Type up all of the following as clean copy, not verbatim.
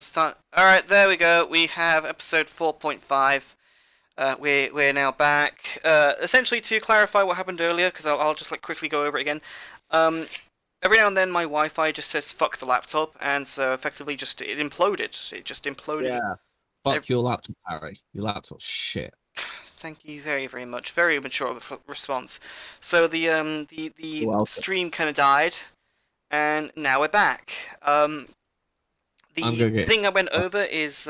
start. Alright, there we go. We have episode 4.5. We're now back. Essentially, to clarify what happened earlier, because I'll just quickly go over it again. Every now and then my Wi-Fi just says fuck the laptop, and so effectively it imploded. It just imploded. Yeah. Fuck your laptop, Harry. Your laptop's shit. Thank you very, very much. Very mature response. So the stream kind of died, and now we're back. The thing I went over is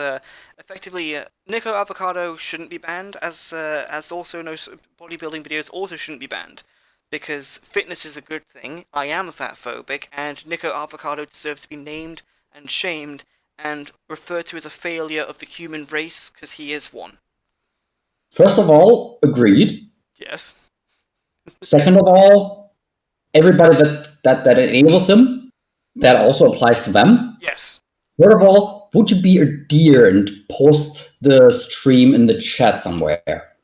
effectively Nico Avocado shouldn't be banned, as also no bodybuilding videos also shouldn't be banned, because fitness is a good thing. I am fatphobic, and Nico Avocado deserves to be named and shamed and referred to as a failure of the human race, because he is one. First of all, agreed. Yes. Second of all, everybody that enables him, that also applies to them. Yes. Third of all, would you be a dear and post the stream in the chat somewhere?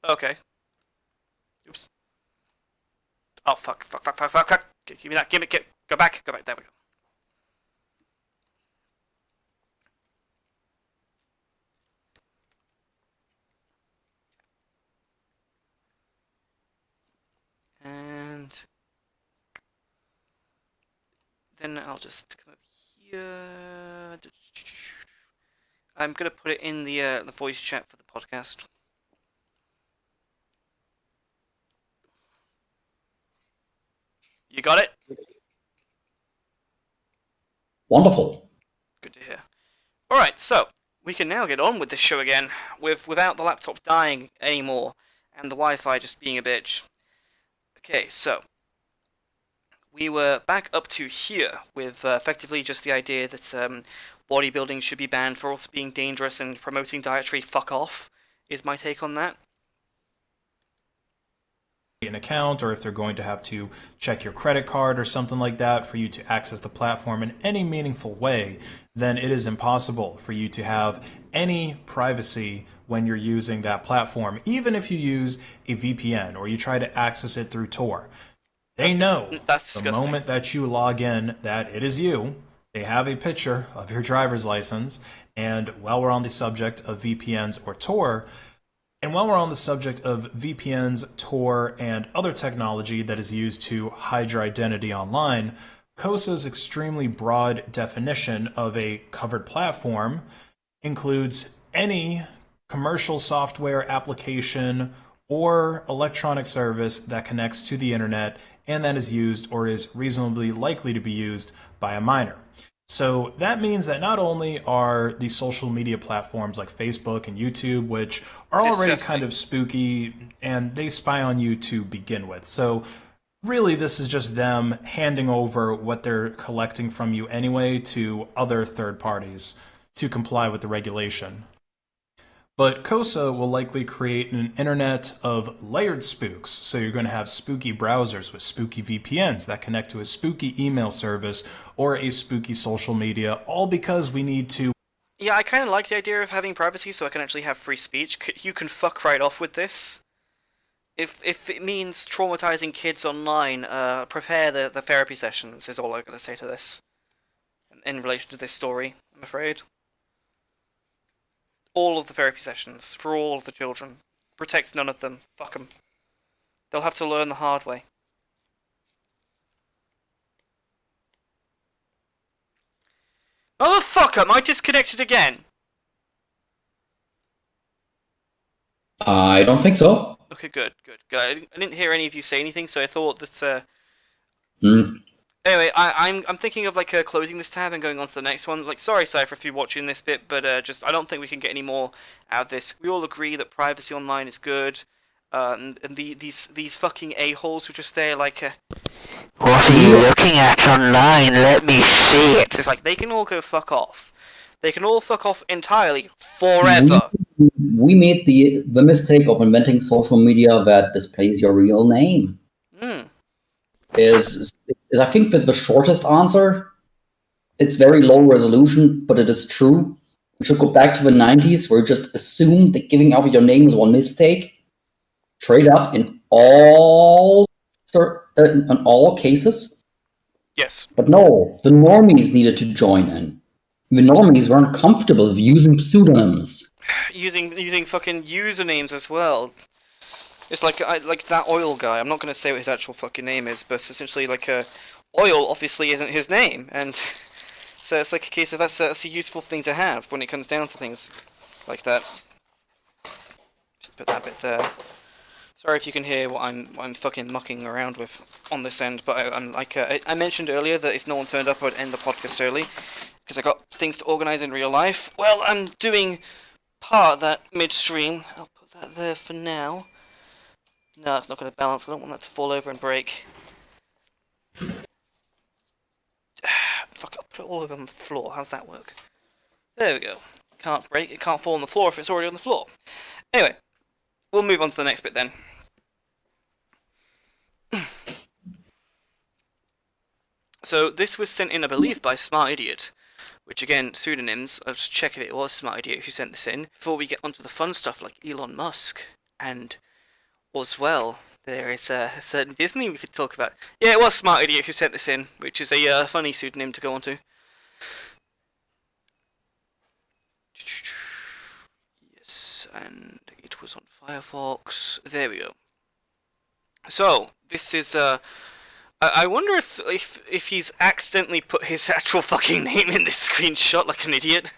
Okay. Oops. Oh, fuck. Give me that. Go back. There we go. And then I'll just come over here. I'm gonna put it in the voice chat for the podcast. You got it? Wonderful. Good to hear. Alright, so we can now get on with this show again, without the laptop dying anymore, and the Wi-Fi just being a bitch. Okay, so we were back up to here with effectively just the idea that bodybuilding should be banned for also being dangerous, and promoting dietary fuck off is my take on that. An account, or if they're going to have to check your credit card or something like that for you to access the platform in any meaningful way, then it is impossible for you to have any privacy when you're using that platform, even if you use a VPN or you try to access it through Tor. They know the moment that you log in that it is you. They have a picture of your driver's license. And while we're on the subject of VPNs or Tor, and while we're on the subject of VPNs, Tor, and other technology that is used to hide your identity online, COSA's extremely broad definition of a covered platform includes any commercial software application or electronic service that connects to the internet and that is used or is reasonably likely to be used by a minor. So that means that not only are the social media platforms like Facebook and YouTube, which are already kind of spooky, and they spy on you to begin with. So really this is just them handing over what they're collecting from you anyway to other third parties to comply with the regulation. But COSA will likely create an internet of layered spooks. So you're going to have spooky browsers with spooky VPNs that connect to a spooky email service or a spooky social media, all because we need to... Yeah, I kind of like the idea of having privacy so I can actually have free speech. You can fuck right off with this. If it means traumatizing kids online, prepare the therapy sessions is all I'm going to say to this. In relation to this story, I'm afraid. All of the therapy sessions, for all of the children. Protect none of them. Fuck them. They'll have to learn the hard way. Motherfucker, am I disconnected again? I don't think so. Okay, good. I didn't hear any of you say anything, so I thought that, Anyway, I'm thinking of closing this tab and going on to the next one. Sorry, Cypher, if you're watching this bit, but just I don't think we can get any more out of this. We all agree that privacy online is good, and these fucking a-holes who just there what are you looking at online? Let me see it. It's like they can all go fuck off. They can all fuck off entirely forever. We made the mistake of inventing social media that displays your real name. Is I think that the shortest answer. It's very low resolution, but it is true. We should go back to the 90s where you just assumed that giving out your name is one mistake. Straight up in all cases. Yes. But no, the normies needed to join in. The normies weren't comfortable with using pseudonyms. Using fucking usernames as well. It's like that oil guy. I'm not going to say what his actual fucking name is, but essentially oil obviously isn't his name, and so it's like a case of that's a useful thing to have when it comes down to things like that. Just put that bit there. Sorry if you can hear what I'm fucking mucking around with on this end, but I'm like I mentioned earlier that if no one turned up, I'd end the podcast early because I got things to organise in real life. Well, I'm doing part of that midstream. I'll put that there for now. No, it's not going to balance. I don't want that to fall over and break. Fuck, I'll put it all over on the floor. How's that work? There we go. Can't break. It can't fall on the floor if it's already on the floor. Anyway, we'll move on to the next bit then. So this was sent in, I believe, by Smart Idiot. Which again, pseudonyms. I'll just check if it was Smart Idiot who sent this in. Before we get onto the fun stuff like Elon Musk and as well, there is a certain Disney we could talk about. Yeah, it was Smart Idiot who sent this in, which is a funny pseudonym to go on to. Yes, and it was on Firefox. There we go. So this is I wonder if he's accidentally put his actual fucking name in this screenshot like an idiot.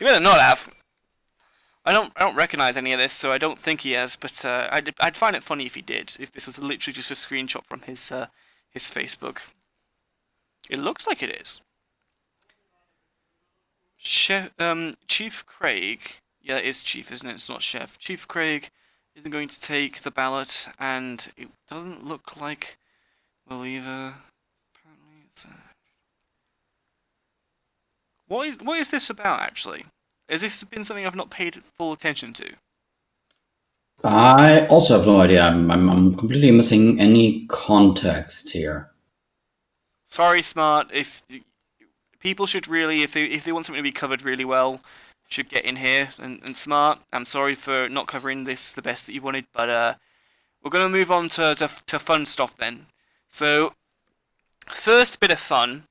You better not have. I don't recognize any of this, so I don't think he has. But I'd find it funny if he did. If this was literally just a screenshot from his Facebook. It looks like it is. Chief Craig. Yeah, it is Chief, isn't it? It's not Chef. Chief Craig isn't going to take the ballot, and it doesn't look like we'll either. Apparently, it's. What is this about actually? Has this been something I've not paid full attention to? I also have no idea. I'm completely missing any context here. Sorry, Smart. If people should really, if they want something to be covered really well, should get in here. And Smart, I'm sorry for not covering this the best that you wanted, but we're gonna move on to fun stuff then. So, first bit of fun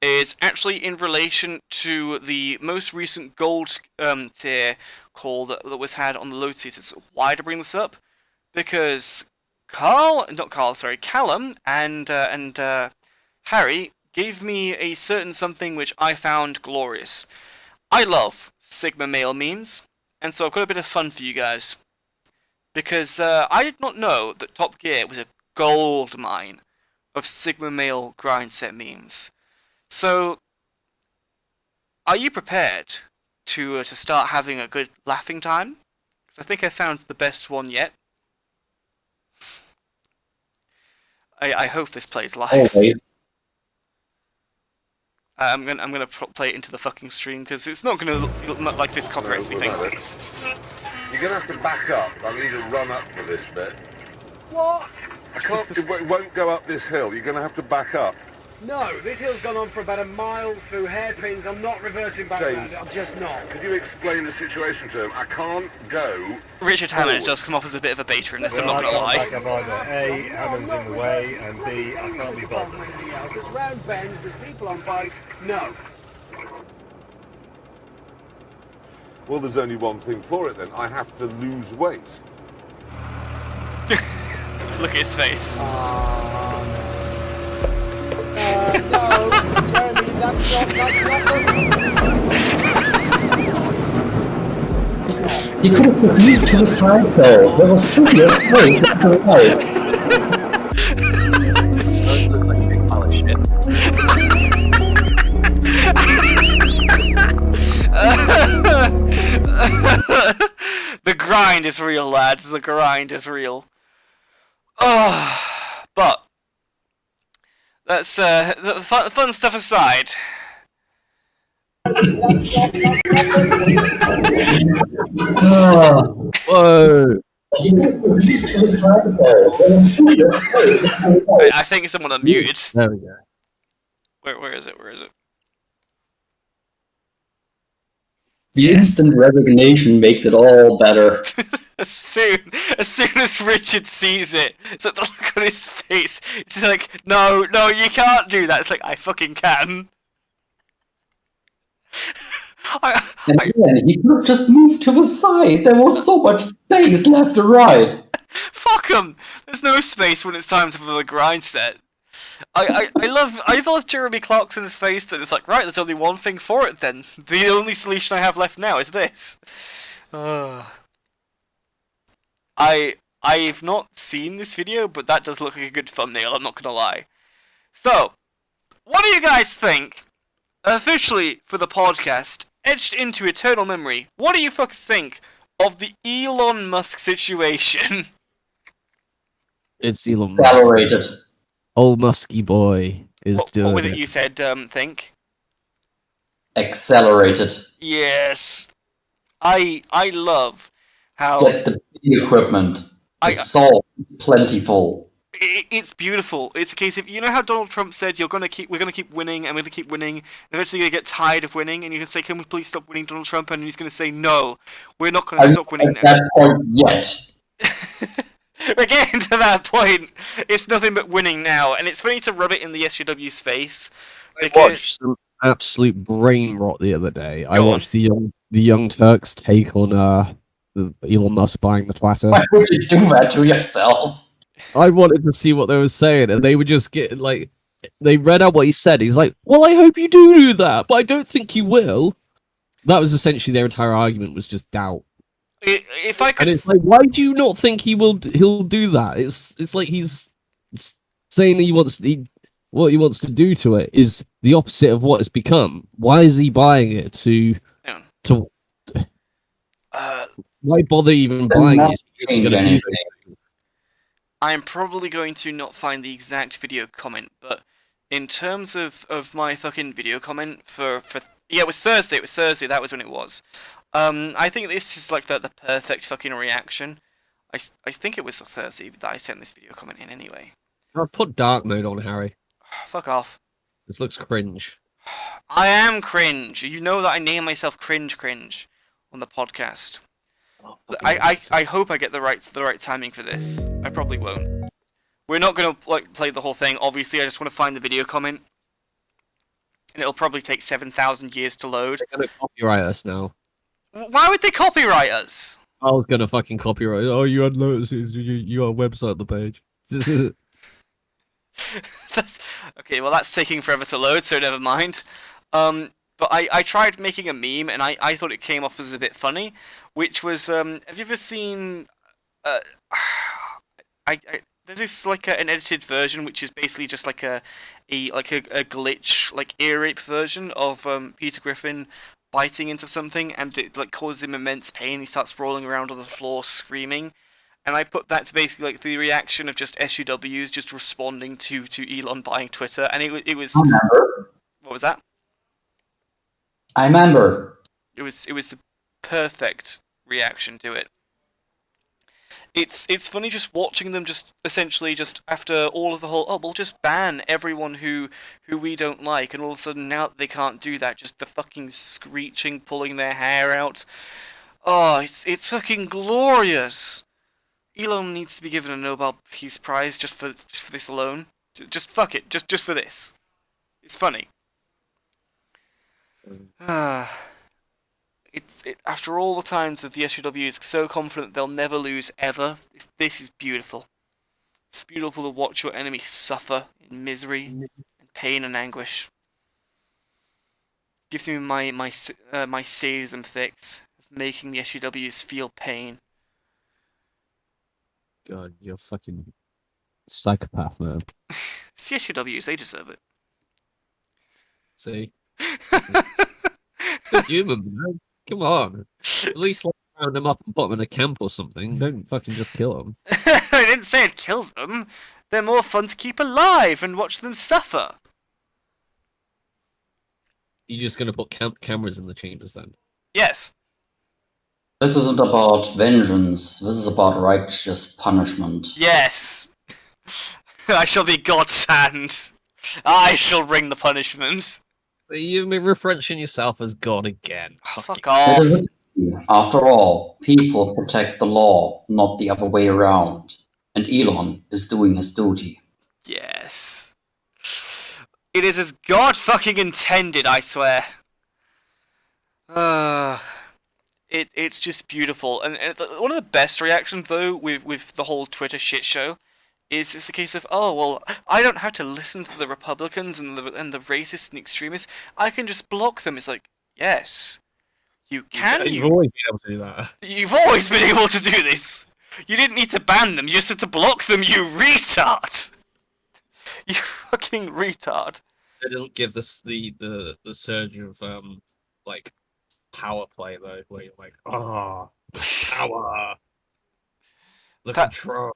is actually in relation to the most recent gold tier call that was had on the load seasons. Why to bring this up? Because Callum and Harry gave me a certain something which I found glorious. I love Sigma male memes, and so I've got a bit of fun for you guys. Because I did not know that Top Gear was a gold mine of Sigma male grind set memes. So, are you prepared to start having a good laughing time? Because I think I found the best one yet. I hope this plays live. Always. I'm gonna play it into the fucking stream because it's not gonna look like this copyrights anything. You're gonna have to back up. I need to run up for this bit. What? I can't. It won't go up this hill. You're gonna have to back up. No, this hill's gone on for about a mile through hairpins. I'm not reversing back around James, it. I'm just not. Could you explain the situation to him? I can't go. Richard Hammond does come off as a bit of a beta in this, I'm not gonna lie. Back up either. A, Hammond's in the way, and B, I can't be bothered. Anything else. It's round bends, there's people on bikes. No. Well, there's only one thing for it then. I have to lose weight. Look at his face. No, Jeremy, that's He could have just moved to the side though. There was plenty of space to the right. Those look like big pile of shit. The grind is real, lads. The grind is real. Oh, but that's the fun stuff aside. Whoa! I think someone unmuted. There we go. Where is it? Where is it? The instant resignation makes it all better. As soon as Richard sees it, so the look on his face, it's like, no, you can't do that. It's like, I fucking can. And again, he could have just moved to the side. There was so much space left and right. Fuck him! There's no space when it's time for the grind set. I love Jeremy Clarkson's face that it's like, right, there's only one thing for it then. The only solution I have left now is this. I've not seen this video, but that does look like a good thumbnail, I'm not gonna lie. So, what do you guys think? Officially for the podcast, etched into eternal memory, what do you fuckers think of the Elon Musk situation? It's Elon Musk. Accelerated. Old Musky boy is doing What was it. it you said, think? Accelerated. Yes. I love how Get the big equipment. The salt is plentiful. it's beautiful. It's a case of, you know how Donald Trump said we're gonna keep winning and we're gonna keep winning, and eventually you're gonna get tired of winning, and you can say, can we please stop winning, Donald Trump? And he's gonna say, no, we're not gonna stop winning At now. that point yet. We're getting to that point. It's nothing but winning now, and it's funny to rub it in the SJW's face. I watched some absolute brain rot the other day. I watched the Young Turks take on the Elon Musk buying the Twitter. Why would you do that to yourself? I wanted to see what they were saying, and they would just get like, they read out what he said. He's like, "Well, I hope you do that, but I don't think you will." That was essentially their entire argument, was just doubt. If I could, and it's like, why do you not think he'll do that? It's like he's saying what he wants to do to it is the opposite of what it's become. Why is he buying it to why bother even buying it? Change anything. I'm probably going to not find the exact video comment, but in terms of my fucking video comment for yeah, it was Thursday, that was when it was. I think this is like the perfect fucking reaction. I think it was the Thursday that I sent this video comment in anyway. I'll put dark mode on, Harry. Fuck off. This looks cringe. I am cringe. You know that I name myself cringe on the podcast. I hope I get the right timing for this. I probably won't. We're not gonna play the whole thing. Obviously, I just want to find the video comment, and it'll probably take 7,000 years to load. They're gonna copyright us now. Why would they copyright us? I was gonna fucking copyright. Oh, you had notices. You got a website on the page. Okay, well that's taking forever to load, so never mind. But I tried making a meme, and I thought it came off as a bit funny, which was, have you ever seen, there's this, like, an edited version, which is basically just, like, a glitch, like, ear rape version of, Peter Griffin biting into something, and it, like, causes him immense pain. He starts rolling around on the floor, screaming. And I put that to basically like the reaction of just SUWs just responding to Elon buying Twitter, and it was. I remember. What was that? I remember. It was the perfect reaction to it. It's funny just watching them just essentially just after all of the whole we'll just ban everyone who we don't like, and all of a sudden now they can't do that, just the fucking screeching, pulling their hair out. Oh, it's fucking glorious. Elon needs to be given a Nobel Peace Prize just for this alone. Just fuck it, just for this. It's funny. After all the times that the SJW is so confident they'll never lose ever, this is beautiful. It's beautiful to watch your enemy suffer in misery, and pain and anguish. Gives me my sadism fix of making the SJWs feel pain. God, you're a fucking psychopath, man. It's the SJWs, they deserve it. See? It's human, man. Come on. At least like, round them up and put them in a camp or something. Don't fucking just kill them. I didn't say I'd kill them. They're more fun to keep alive and watch them suffer. You're just going to put cameras in the chambers then? Yes. This isn't about vengeance. This is about righteous punishment. Yes. I shall be God's hand. I shall bring the punishment. You're referencing yourself as God again. Oh, fuck off. After all, people protect the law, not the other way around. And Elon is doing his duty. Yes. It is as God fucking intended, I swear. It's just beautiful, and one of the best reactions though with the whole Twitter shit show is it's a case of, oh well, I don't have to listen to the Republicans and the racists and extremists. I can just block them. It's like, yes, you can. You've always been able to do that. You've always been able to do this. You didn't need to ban them. You just had to block them. You retard. You fucking retard. It doesn't give this the surge of like power play though, where you're like, ah, power, the control.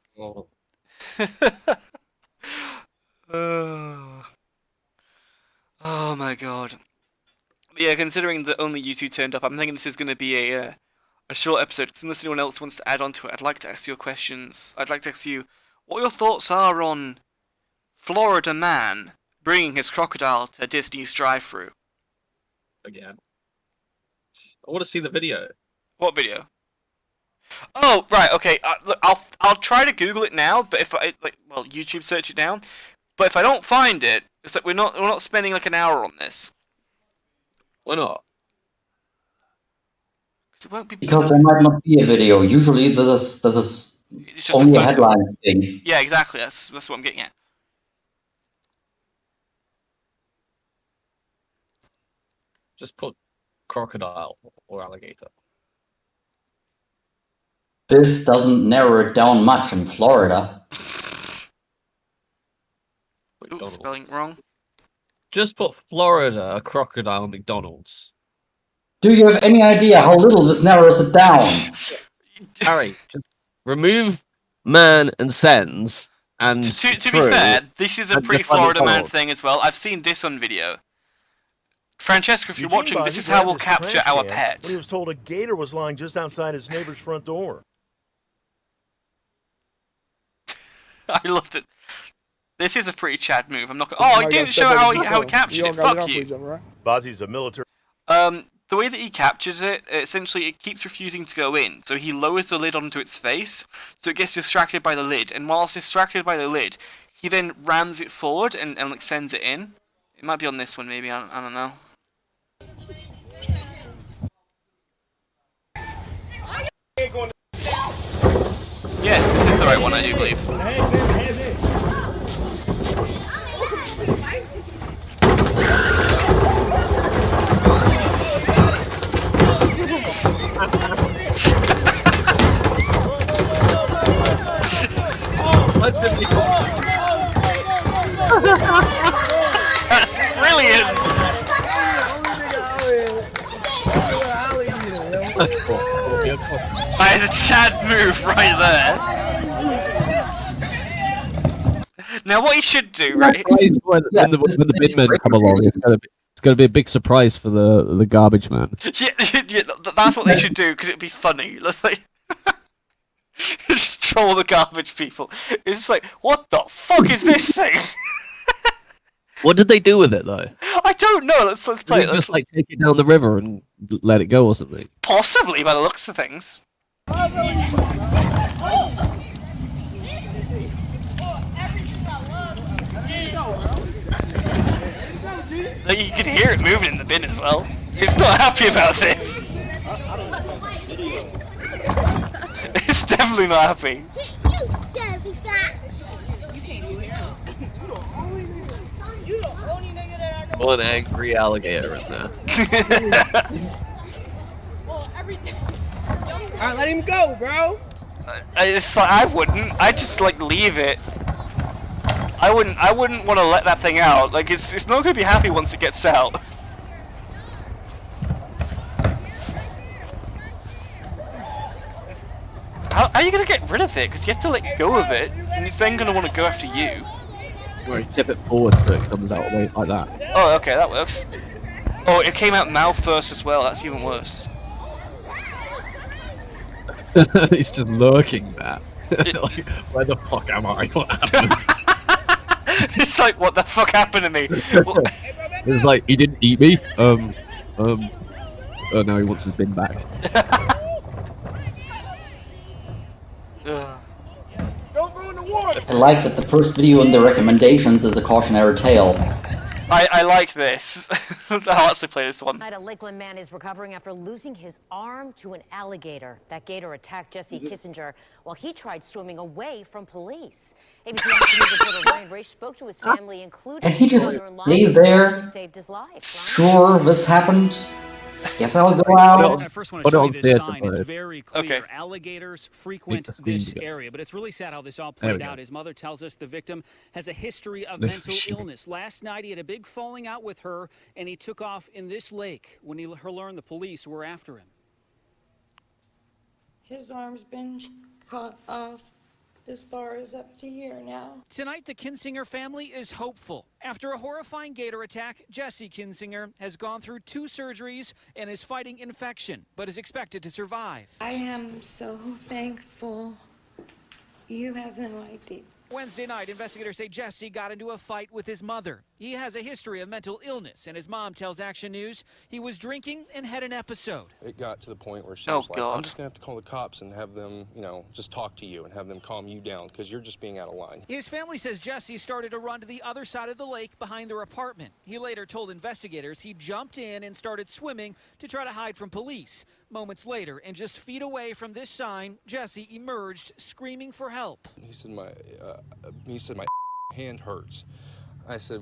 Oh my god. But yeah, considering that only you two turned up, I'm thinking this is going to be a short episode. Because unless anyone else wants to add on to it, I'd like to ask you questions. I'd like to ask you what your thoughts are on Florida man bringing his crocodile to Disney's drive-thru. Again, I want to see the video. What video? Oh, right, okay. Look, I'll try to Google it now, but if I YouTube search it down. But if I don't find it, it's like we're not spending like an hour on this. Why not? Because it won't be. Because there might not be a video. Usually, this is It's just only a a photo. headlines thing. Yeah, exactly. That's what I'm getting at. Just put crocodile or alligator. This doesn't narrow it down much in Florida. Ooh, spelling wrong. Just put Florida crocodile McDonald's. Do you have any idea how little this narrows it down? Harry, just remove man and sends and To be fair, this is a and pretty just find Florida man McDonald's. thing as well. I've seen this on video. Francesca, if you're Eugene watching, this Bozzi is how grabbed we'll his capture trash our can pet. when he was told a gator was lying just outside his neighbor's front door. I loved it. This is a pretty Chad move. I'm not gonna. Oh, I didn't show how he captured it. Fuck you. Bozzi's a military. The way that he captures it, essentially, it keeps refusing to go in. So he lowers the lid onto its face, so it gets distracted by the lid. And whilst distracted by the lid, he then rams it forward and like sends it in. It might be on this one, maybe. I don't know. Yes, this is the right one, I do believe. That's brilliant! That is a Chad move right there. Now what he should do, right? When the big men come along, it's gonna be a big surprise for the garbage man. Yeah, that's what they should do, because it'd be funny. Let's like just troll the garbage people. It's just like, what the fuck is this thing? What did they do with it though? I don't know. Let's play Did it. they just like take it down the river and let it go or something? Possibly by the looks of things. Like, you can hear it moving in the bin as well. It's not happy about this. It's definitely not happy. One angry alligator in there. Alright, let him go, bro. It's like, I wouldn't. I'd just like leave it. I wouldn't want to let that thing out. Like it's not gonna be happy once it gets out. How are you gonna get rid of it? Because you have to let go of it, and it's then gonna want to go after you. Where you tip it forward so it comes out like that. Oh, okay, that works. Oh, it came out mouth first as well. That's even worse. He's just lurking there. Like, where the fuck am I? What happened? It's like, what the fuck happened to me? It's like, he didn't eat me. Oh, now he wants his bin back. I like that the first video in the recommendations is a cautionary tale. I like this. I'll actually play this one. A Lakeland man is recovering after losing his arm to an alligator. That gator attacked Jesse Kissinger while he tried swimming away from police. ABC News reporter Ryan Raish spoke to his family, including And he his just mother-in-law, lays who there. saved his life. Sure, this happened. Guess I'll go out. I first want to show you this sign. It's very clear. Okay. Alligators frequent this area, but it's really sad how this all played out. His mother tells us the victim has a history of mental illness. Last night, he had a big falling out with her, and he took off in this lake when he learned the police were after him. His arm's been cut off. As far as up to here now. Tonight, the Kinsinger family is hopeful. After a horrifying gator attack, Jesse Kinsinger has gone through 2 surgeries and is fighting infection, but is expected to survive. I am so thankful. You have no idea. Wednesday night, investigators say Jesse got into a fight with his mother. He has a history of mental illness, and his mom tells Action News he was drinking and had an episode. It got to the point where she Oh, was like, God. I'm just going to have to call the cops and have them, just talk to you and have them calm you down because you're just being out of line. His family says Jesse started to run to the other side of the lake behind their apartment. He later told investigators he jumped in and started swimming to try to hide from police. Moments later, and just feet away from this sign, Jesse emerged screaming for help. He said, my hand hurts. I said,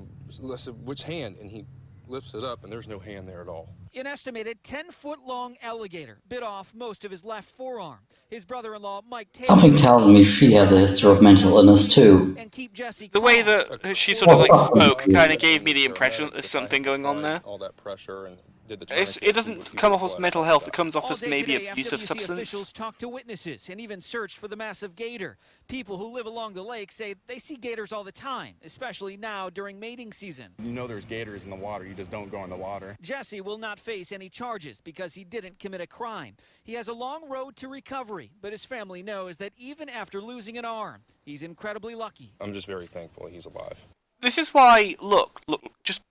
which hand? And he lifts it up, and there's no hand there at all. An estimated 10-foot-long alligator bit off most of his left forearm. His brother-in-law, Mike Taylor... Something tells me she has a history of mental illness too. And keep Jesse The way that she sort of like spoke kind of gave me the impression that there's something going on there. All that pressure and It doesn't come off as mental health, it comes off All as day maybe today, abuse of FWC substance. officials talked to witnesses and even searched for the massive gator. People who live along the lake say they see gators all the time, especially now during mating season. You know there's gators in the water, you just don't go in the water. Jesse will not face any charges because he didn't commit a crime. He has a long road to recovery, but his family knows that even after losing an arm, he's incredibly lucky. I'm just very thankful he's alive. This is why, look, just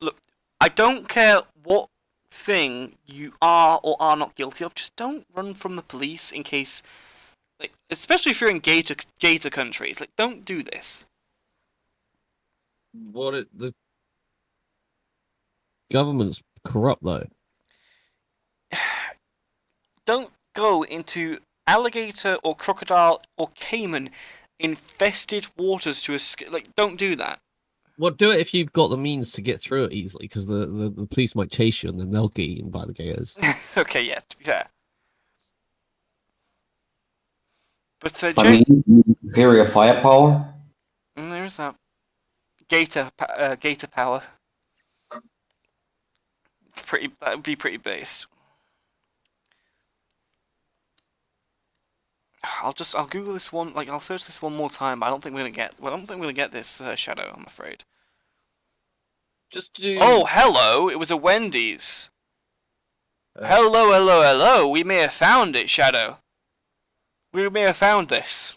look, I don't care what thing you are or are not guilty of, just don't run from the police in case, like, especially if you're in gator countries, like, don't do this. The government's corrupt though. Don't go into alligator or crocodile or caiman infested waters to escape. Like, don't do that. Well, do it if you've got the means to get through it easily, because the police might chase you and then they'll get eaten by the gators. Okay, yeah, to be fair. But superior firepower. There's that gator power. It's pretty. That would be pretty based. I'll Google this one. Like, I'll search this one more time. But I don't think we're gonna get. Well, I don't think we're gonna get this Shadow. I'm afraid. Just do. Oh, hello! It was a Wendy's. Hello, hello, hello! We may have found it, Shadow. We may have found this.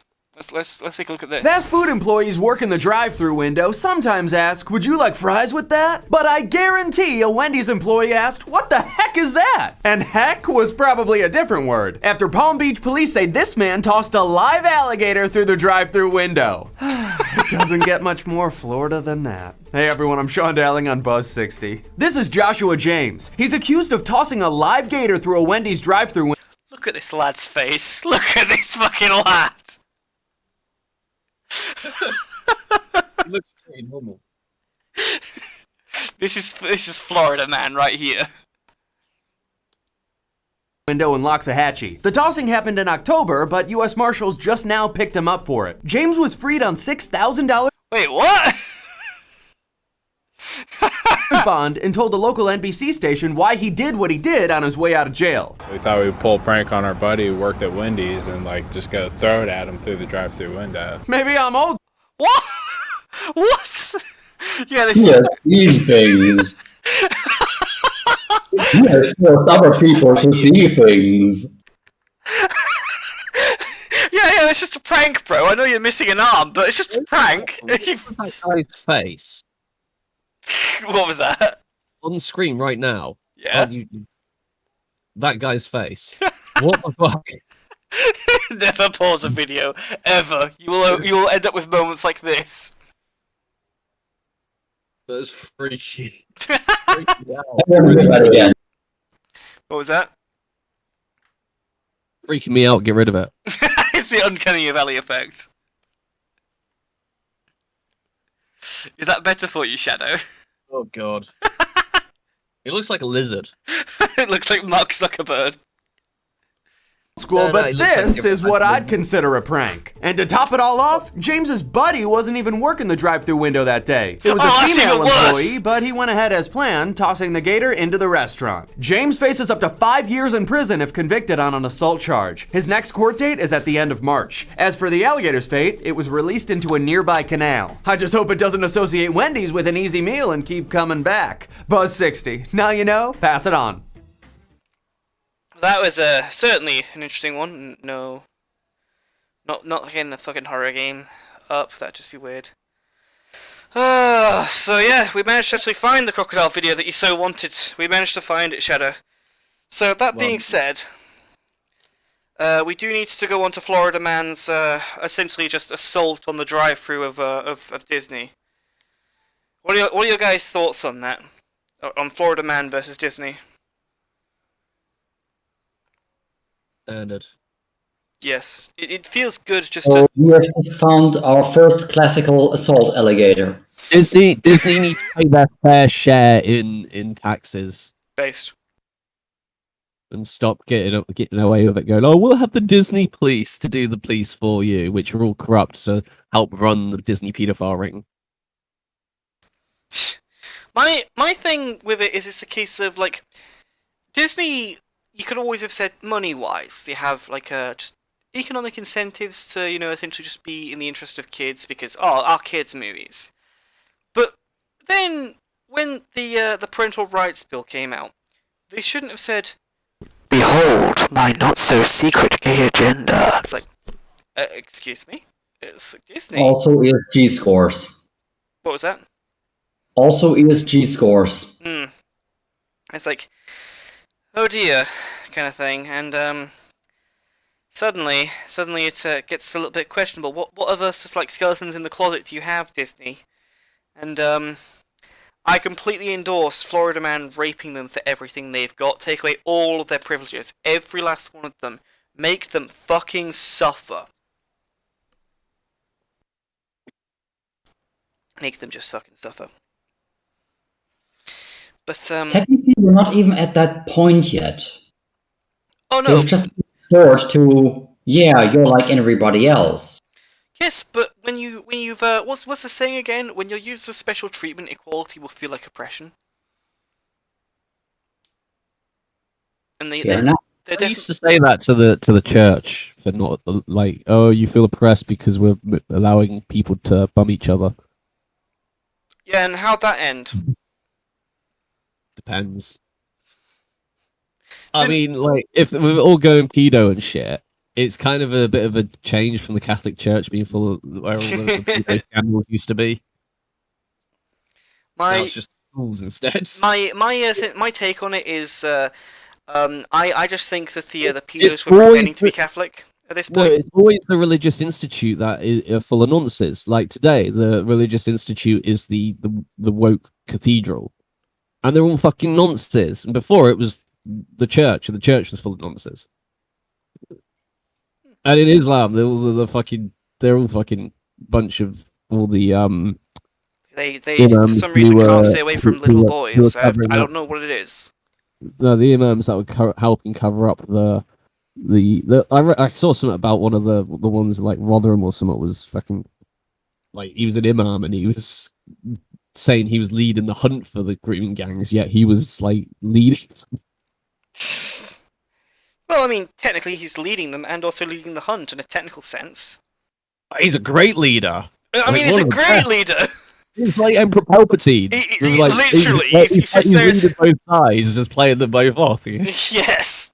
Let's take a look at this. Fast food employees work in the drive-thru window sometimes ask, "Would you like fries with that?" But I guarantee a Wendy's employee asked, "What the heck is that?" And heck was probably a different word. After Palm Beach police say this man tossed a live alligator through the drive-thru window. It doesn't get much more Florida than that. Hey everyone, I'm Sean Dowling on Buzz 60. This is Joshua James. He's accused of tossing a live gator through a Wendy's drive-thru window. Look at this lad's face. Look at this fucking lad. It looks pretty normal. This is Florida man right here. Window in Loxahatchee. The tossing happened in October, but U.S. Marshals just now picked him up for it. James was freed on $6,000. Wait, what? Bond and told a local NBC station why he did what he did on his way out of jail. We thought we'd pull a prank on our buddy who worked at Wendy's and just go throw it at him through the drive-thru window. Maybe I'm old. What? What? Yeah, this. Yes, these things. Yes, forced other people to see things. Yeah, it's just a prank, bro. I know you're missing an arm, but it's just a prank. That guy's face What was that? on the screen right now. Yeah. That guy's face. What the fuck? Never pause a video ever. You will end up with moments like this. That's freaky. Again. What was that? Freaking me out. Get rid of it. It's the uncanny valley effect. Is that better for you, Shadow? Oh god. It looks like a lizard. It looks like Mark Zuckerberg. School, but this is what I'd consider a prank. And to top it all off, James's buddy wasn't even working the drive-thru window that day. It was a female employee, but he went ahead as planned, tossing the gator into the restaurant. James faces up to 5 years in prison if convicted on an assault charge. His next court date is at the end of March. As for the alligator's fate, it was released into a nearby canal. I just hope it doesn't associate Wendy's with an easy meal and keep coming back. Buzz60. Now you know, pass it on. That was certainly an interesting one. No, not getting a fucking horror game up. That'd just be weird. So yeah, we managed to actually find the crocodile video that you so wanted. We managed to find it, Shadow. So that being said, we do need to go on to Florida Man's essentially just assault on the drive-thru of Disney. What are your guys' thoughts on that? On Florida Man versus Disney? Standard. Yes, it feels good just So to... we have just found our first classical assault alligator. Disney needs to pay their fair share in taxes. Based. And stop getting away with it going, oh, we'll have the Disney police to do the police for you, which are all corrupt to help run the Disney paedophile ring. My thing with it is it's a case of, like, Disney... You could always have said money-wise. They have like just economic incentives to, you know, essentially just be in the interest of kids because our kids' movies. But then when the parental rights bill came out, they shouldn't have said, "Behold my not so secret gay agenda." It's like, excuse me, it's Disney. Also ESG scores. What was that? Also ESG scores. It's like, oh dear, kind of thing, and suddenly it gets a little bit questionable. What other sort of, like, skeletons in the closet do you have, Disney? And I completely endorse Florida Man raping them for everything they've got. Take away all of their privileges, every last one of them. Make them fucking suffer. Make them just fucking suffer. But technically, we're not even at that point yet. Oh no! They've just restored to, yeah, you're like everybody else. Yes, but when you've what's the saying again? When you're used to special treatment, equality will feel like oppression. And they used to say that to the church for not, like, oh, you feel oppressed because we're allowing people to bum each other. Yeah, and how'd that end? Depends. I mean, like, if we're all going pedo and shit, it's kind of a bit of a change from the Catholic Church being full of where all the pedo scandals used to be. Now it's just schools instead. My take on it is, I just think that the pedos were pretending to be Catholic at this point. No, it's always the religious institute that is full of nonsense. Like today, the religious institute is the woke cathedral. And they're all fucking nonsense. And before it was the church, and the church was full of nonsense. And in Islam, they're all fucking bunch of all the They for some reason can't stay away from little boys. I don't know what it is. No, the imams that were helping cover up I saw something about one of the ones like Rotherham or something was fucking, like, he was an imam and he was saying he was leading the hunt for the grooming gangs, yet he was like leading. Well, I mean, technically he's leading them and also leading the hunt in a technical sense. He's a great leader. I mean, he's a great leader. He's like Emperor Palpatine. He's leading both sides, just playing them both off. Yes.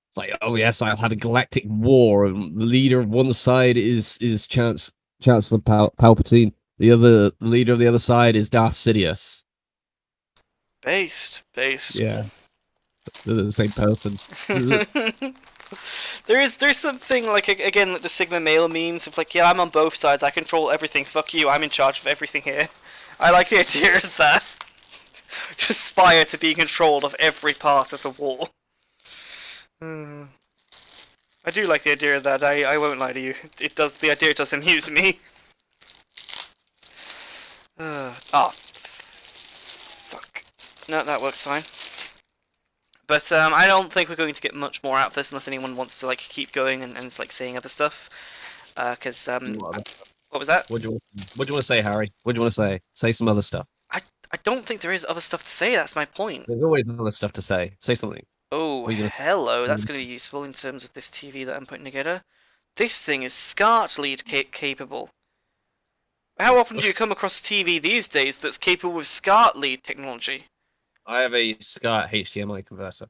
It's like, oh yes, I'll have a galactic war, and the leader of one side is Chancellor Palpatine. The leader of the other side is Darth Sidious. Based. Yeah. They're the same person. There's something like again like the Sigma male memes of like, yeah, I'm on both sides, I control everything, fuck you, I'm in charge of everything here. I like the idea of that. Just aspire to be in control of every part of the war. I do like the idea of that. I won't lie to you. The idea does amuse me. Fuck. No, that works fine. But I don't think we're going to get much more out of this unless anyone wants to like keep going and like saying other stuff. Because what was that? What do you want to say, Harry? What do you want to say? Say some other stuff. I don't think there is other stuff to say. That's my point. There's always other stuff to say. Say something. Oh, hello. That's going to be useful in terms of this TV that I'm putting together. This thing is SCART lead capable. How often do you come across a TV these days that's capable of SCART lead technology? I have a SCART HDMI converter.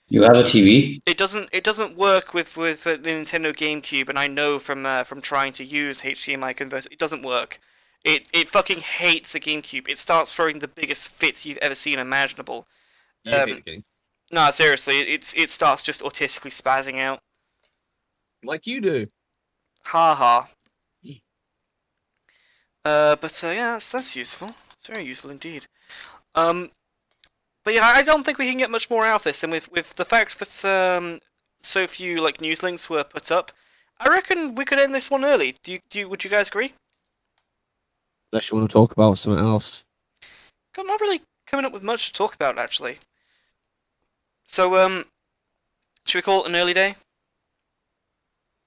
You have a TV? It doesn't work with the Nintendo GameCube, and I know from trying to use HDMI converter, it doesn't work. It fucking hates the GameCube. It starts throwing the biggest fits you've ever seen imaginable. No, seriously, it starts just autistically spazzing out. Like you do. Ha ha. But yeah, that's useful. It's very useful indeed. But yeah, I don't think we can get much more out of this, and with the fact that so few like news links were put up, I reckon we could end this one early. Would you guys agree? Unless you want to talk about something else. I'm not really coming up with much to talk about actually. So should we call it an early day?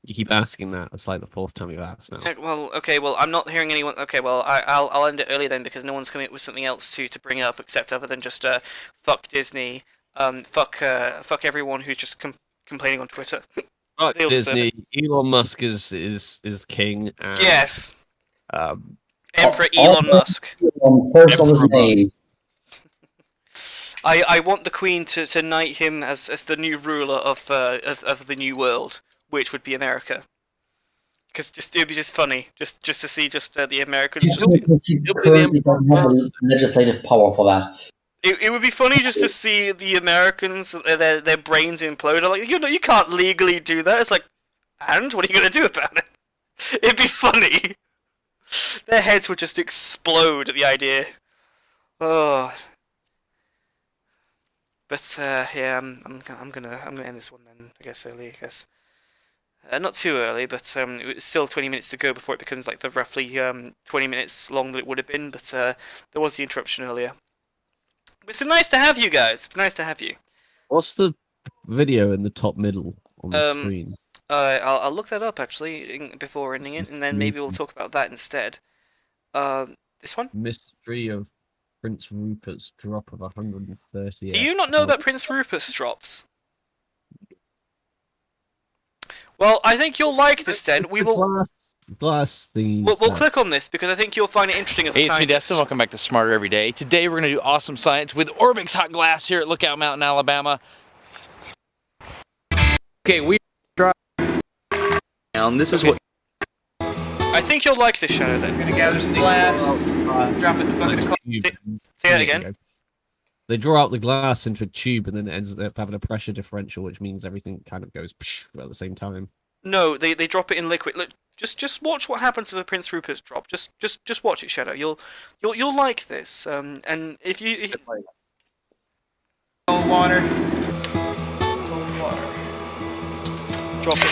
You keep asking that. It's like the fourth time you've asked now. Well, okay. Well, I'm not hearing anyone. Okay, well, I'll end it early then because no one's coming up with something else to bring up except other than just fuck Disney, fuck everyone who's just complaining on Twitter. Fuck Disney. Elon Musk is king. And, yes. Emperor Elon Musk. First of his name. I want the Queen to knight him as the new ruler of the new world, which would be America. Because it would be just funny, just to see the Americans. He currently don't have legislative power for that. It would be funny just to see the Americans, their brains implode. Like, you can't legally do that. It's like, and what are you gonna do about it? It'd be funny. Their heads would just explode at the idea. Oh. But yeah, I'm gonna end this one then. I guess early. I guess not too early, but it's still 20 minutes to go before it becomes like the roughly 20 minutes long that it would have been. But there was the interruption earlier. It's nice to have you guys. Nice to have you. What's the video in the top middle on the screen? I'll look that up actually before ending it, and then maybe we'll talk about that instead. This one. Mystery of Prince Rupert's drop of 130. Do you not know about Prince Rupert's drops? Well, I think you'll like this then. We will. We'll click on this because I think you'll find it interesting as a scientist. Hey, it's me, Destin. Welcome back to Smarter Every Day. Today we're going to do awesome science with Orbix Hot Glass here at Lookout Mountain, Alabama. Okay, we drop down. This is what. I think you'll like this, Shadow. Then. We're going to gather some glass, drop it in the bucket of coffee. Say that again. They draw out the glass into a tube and then it ends up having a pressure differential, which means everything kind of goes at the same time. No, they drop it in liquid. Look, just watch what happens to the Prince Rupert's drop. Just watch it, Shadow. You'll like this. And if you cold water. Drop it.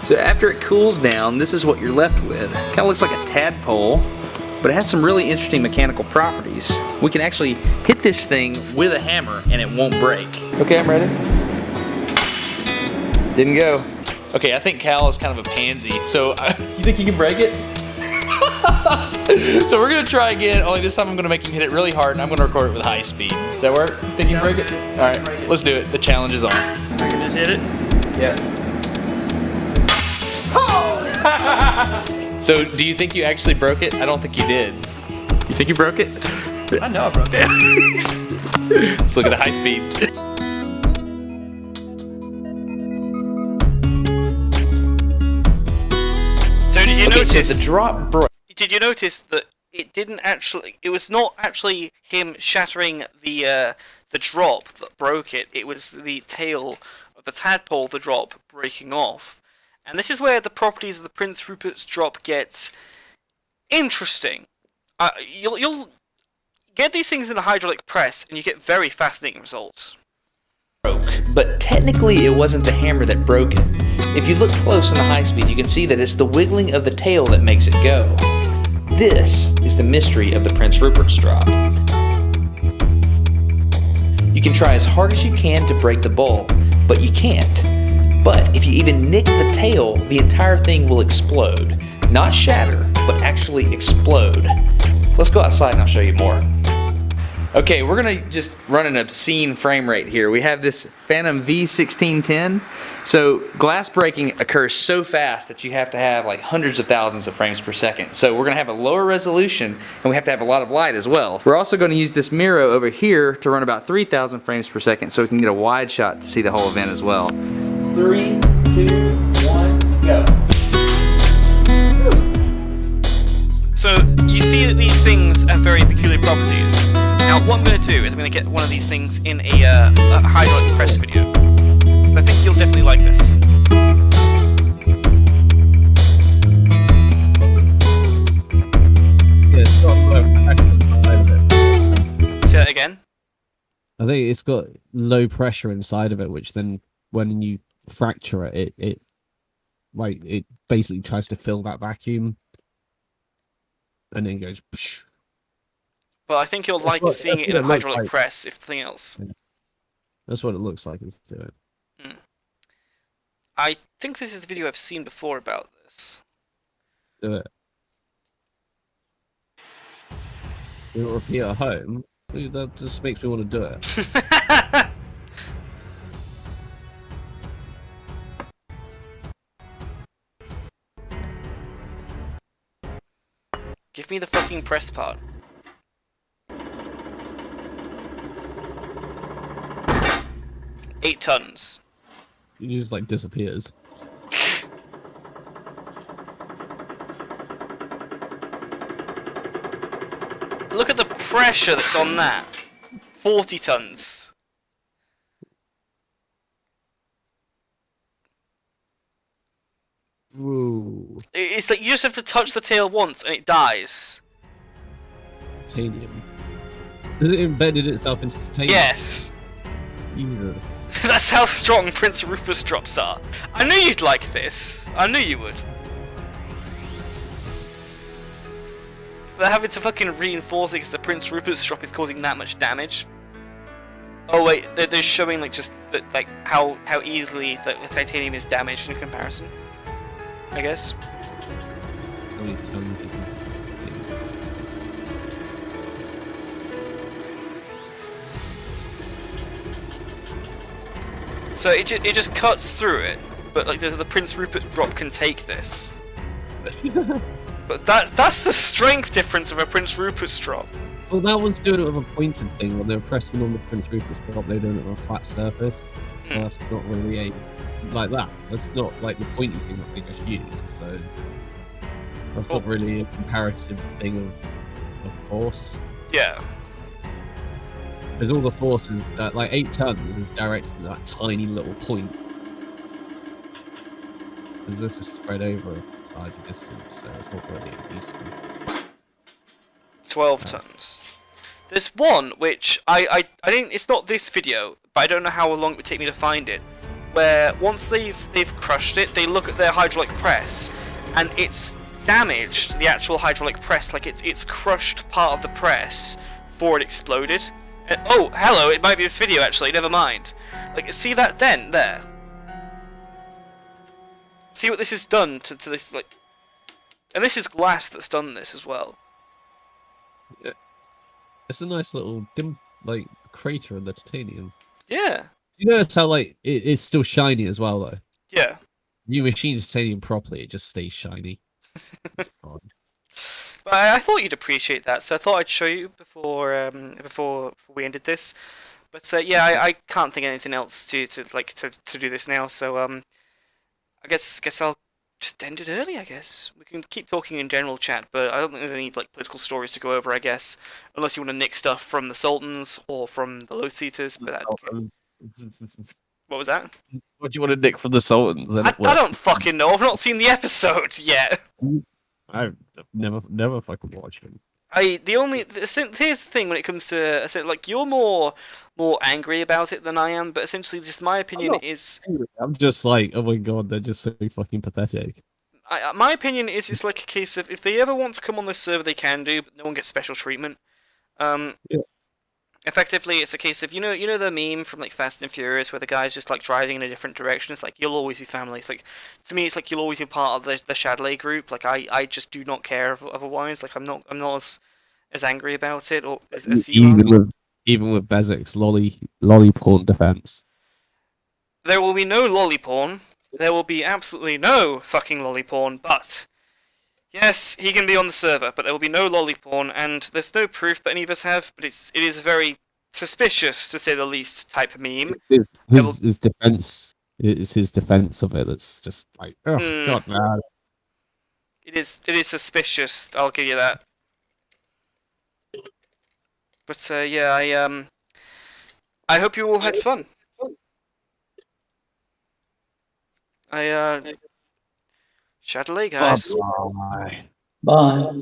So after it cools down, this is what you're left with. Kind of looks like a tadpole, but it has some really interesting mechanical properties. We can actually hit this thing with a hammer and it won't break. Okay, I'm ready. Didn't go. Okay, I think Cal is kind of a pansy, so you think you can break it? So we're gonna try again, only this time I'm gonna make him hit it really hard and I'm gonna record it with high speed. Does that work? Think you can break it? Alright, let's do it. The challenge is on. I can just hit it? Yeah. So, do you think you actually broke it? I don't think you did. You think you broke it? I know I broke it. Let's look at the high speed. So did you notice so the drop broke? Did you notice that it didn't actually. It was not actually him shattering the drop that broke it. It was the tail of the tadpole, the drop, breaking off. And this is where the properties of the Prince Rupert's drop get interesting. You'll get these things in a hydraulic press, and you get very fascinating results. But technically it wasn't the hammer that broke it. If you look close in the high speed, you can see that it's the wiggling of the tail that makes it go. This is the mystery of the Prince Rupert's drop. You can try as hard as you can to break the bowl, but you can't. But if you even nick the tail, the entire thing will explode. Not shatter, but actually explode. Let's go outside and I'll show you more. Okay, we're gonna just run an obscene frame rate here. We have this Phantom V1610. So glass breaking occurs so fast that you have to have like hundreds of thousands of frames per second. So we're gonna have a lower resolution and we have to have a lot of light as well. We're also gonna use this Miro over here to run about 3,000 frames per second so we can get a wide shot to see the whole event as well. 3, 2, 1, go. So you see that these things have very peculiar properties. Now what I'm going to do is I'm going to get one of these things in a hydraulic press video. So I think you'll definitely like this. Yeah, it's got low pressure inside of it. Say that again? I think it's got low pressure inside of it, which then when you fracture it, it basically tries to fill that vacuum. And then goes. Psh. But I think you'll like seeing it in a hydraulic press, if nothing else. Yeah. That's what it looks like it's doing. I think this is the video I've seen before about this. Do it. Do it repeat at home. That just makes me want to do it. Give me the fucking press part. Eight tons. It just like disappears. Look at the pressure that's on that. 40 tons. Whoa. It's like you just have to touch the tail once and it dies. Titanium. Has it embedded itself into titanium? Yes. Jesus. That's how strong Prince Rupert's drops are. I knew you'd like this. I knew you would. They're having to fucking reinforce it because the Prince Rupert's drop is causing that much damage. Oh wait, they're showing like just like how easily the titanium is damaged in comparison. I guess. So it just cuts through it, but like the Prince Rupert drop can take this. But that's the strength difference of a Prince Rupert's drop. Well, that one's doing it with a pointed thing. When they're pressing on the Prince Rupert's drop, they're doing it on a flat surface. So that's not really a like that. That's not like the pointy thing that they just use. So that's not really a comparative thing of force. Yeah. Because all the force is like 8 tons is directed at that tiny little point. Because this is spread over a larger distance, so it's not really useful. 12 tons. There's one which I didn't. It's not this video, but I don't know how long it would take me to find it. Where once they've crushed it, they look at their hydraulic press, and it's damaged the actual hydraulic press. Like it's crushed part of the press before it exploded. And, oh, hello! It might be this video actually. Never mind. Like, see that dent there? See what this has done to this like. And this is glass that's done this as well. Yeah. It's a nice little crater in the titanium. Yeah. You notice how it's still shiny as well though. Yeah. You machine titanium properly, it just stays shiny. It's odd. But I thought you'd appreciate that, so I thought I'd show you before we ended this. But yeah, I can't think of anything else to do this now. So I guess I'll just end it early, I guess. We can keep talking in general chat, but I don't think there's any like political stories to go over, I guess, unless you want to nick stuff from the Sultans or from the Low Seaters. But that, what was that? What do you want to nick from the Sultans? I don't fucking know. I've not seen the episode yet. I've never fucking watched it. Here's the thing when it comes to, I said, like, you're more angry about it than I am, but essentially just my opinion is, I'm just like, oh my god, they're just so fucking pathetic. my opinion is it's like a case of if they ever want to come on this server they can do, but no one gets special treatment. Effectively, it's a case of, you know the meme from like Fast and Furious where the guy's just like driving in a different direction. It's like you'll always be family. It's like, to me, it's like you'll always be part of the Shadilay group. Like I just do not care otherwise. Like I'm not as angry about it or as you are. Even with Bezek's lolly porn defense. There will be no lolly porn. There will be absolutely no fucking lolly porn. But yes, he can be on the server, but there will be no lolly porn, and there's no proof that any of us have. But it is a very suspicious, to say the least, type of meme. His defense. It's his defense of it that's just like, oh god, man. It is suspicious. I'll give you that. But yeah, I hope you all had fun. Shadilay, guys. Bye.